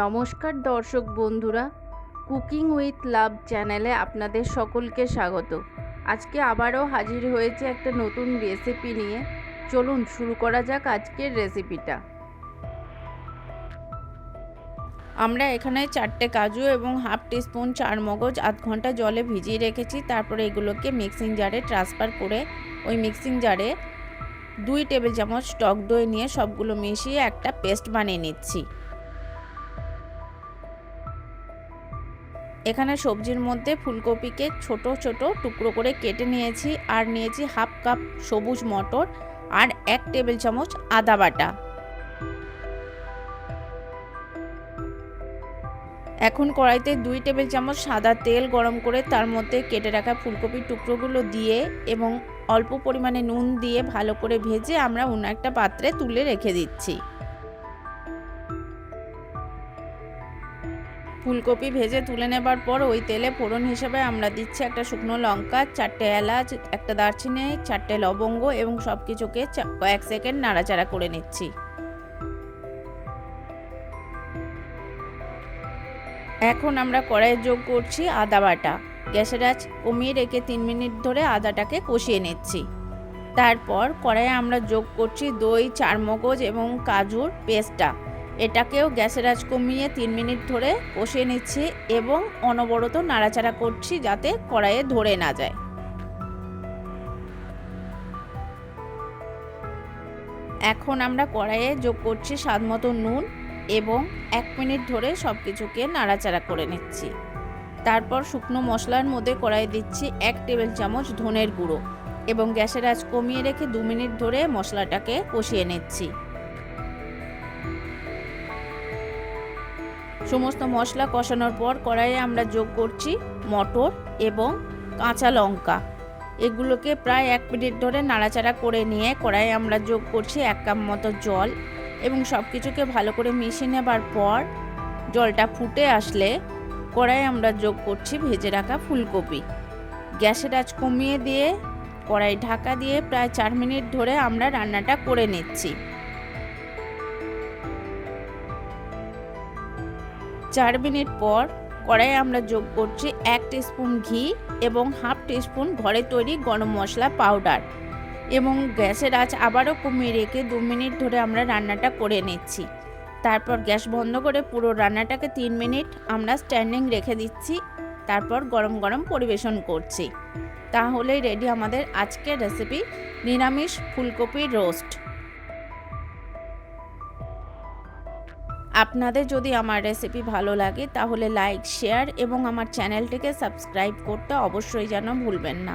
নমস্কার দর্শক বন্ধুরা, কুকিং উইথ লাভ চ্যানেলে আপনাদের সকলকে স্বাগত। আজকে আবারও হাজির হয়েছে একটা নতুন রেসিপি নিয়ে। চলুন শুরু করা যাক আজকের রেসিপিটা। আমরা এখানে 4টে কাজু এবং হাফ টিস্পুন চারমগজ আধ ঘন্টা জলে ভিজিয়ে রেখেছি। তারপরে এগুলোকে মিক্সিং জারে ট্রান্সফার করে ওই মিক্সিং জারে 2 টেবিল চামচ টক দই নিয়ে সবগুলো মিশিয়ে একটা পেস্ট বানিয়ে নিচ্ছি। এখানে সবজির মধ্যে ফুলকপিকে ছোট ছোট টুকরো করে কেটে নিয়েছি, আর নিয়েছি হাফ কাপ সবুজ মটর আর 1 টেবিল চামচ আদা বাটা। এখন কড়াইতে 2 টেবিল চামচ সাদা তেল গরম করে তার মধ্যে কেটে রাখা ফুলকপির টুকরোগুলো দিয়ে এবং অল্প পরিমাণে নুন দিয়ে ভালো করে ভেজে আমরা অন্য একটা পাত্রে তুলে রেখে দিচ্ছি। ফুলকপি ভেজে তুলে নেবার পর ওই তেলে ফোড়ন হিসেবে আমরা দিচ্ছি একটা শুকনো লঙ্কা, 4টে এলাচ, একটা দারচিনি, 4টে লবঙ্গ এবং সব কিছুকে কয়েক সেকেন্ড নাড়াচাড়া করে নিচ্ছি। এখন আমরা কড়াইয়ে যোগ করছি আদা বাটা। গ্যাসের আঁচ কমিয়ে রেখে 3 মিনিট ধরে আদাটাকে কষিয়ে নিচ্ছি। তারপর কড়াইয়ে আমরা যোগ করছি দই, চারমগজ এবং কাজুর পেস্টটা। এটাকেও গ্যাসের আঁচ কমিয়ে 3 মিনিট ধরে কষিয়ে নিচ্ছি এবং অনবরত নাড়াচাড়া করছি যাতে কড়াইয়ে ধরে না যায়। এখন আমরা কড়াইয়ে যোগ করছি স্বাদমতো নুন এবং 1 মিনিট ধরে সব কিছুকে নাড়াচাড়া করে নিচ্ছি। তারপর শুকনো মশলার মধ্যে কড়াইয়ে দিচ্ছি 1 টেবিল চামচ ধনের গুঁড়ো এবং গ্যাসের আঁচ কমিয়ে রেখে 2 মিনিট ধরে মশলাটাকে কষিয়ে নিচ্ছি। সমস্ত মশলা কষানোর পর কড়াইয়ে আমরা যোগ করছি মটর এবং কাঁচা লঙ্কা। এগুলোকে প্রায় 1 মিনিট ধরে নাড়াচাড়া করে নিয়ে কড়াইয়ে আমরা যোগ করছি 1 কাপ মতো জল এবং সব কিছুকে ভালো করে মিশিয়ে নেবার পর জলটা ফুটে আসলে কড়াইয়ে আমরা যোগ করছি ভেজে রাখা ফুলকপি। গ্যাসের আঁচ কমিয়ে দিয়ে কড়াই ঢাকা দিয়ে প্রায় 4 মিনিট ধরে আমরা রান্নাটা করে নিচ্ছি। 4 মিনিট পর কড়াইয়ে আমরা যোগ করছি 1 টিস্পুন ঘি এবং হাফ টিস্পুন ঘরে তৈরি গরম মশলা পাউডার এবং গ্যাসের আঁচ আবারও কমিয়ে রেখে 2 মিনিট ধরে আমরা রান্নাটা করে নিচ্ছি। তারপর গ্যাস বন্ধ করে পুরো রান্নাটাকে 3 মিনিট আমরা স্ট্যান্ডিং রেখে দিচ্ছি। তারপর গরম গরম পরিবেশন করছি। তাহলেই রেডি আমাদের আজকের রেসিপি নিরামিষ ফুলকপির রোস্ট। আপনাদের যদি আমার রেসিপি ভালো লাগে তাহলে লাইক, শেয়ার এবং আমার চ্যানেলটিকে সাবস্ক্রাইব করতে অবশ্যই যেন ভুলবেন না।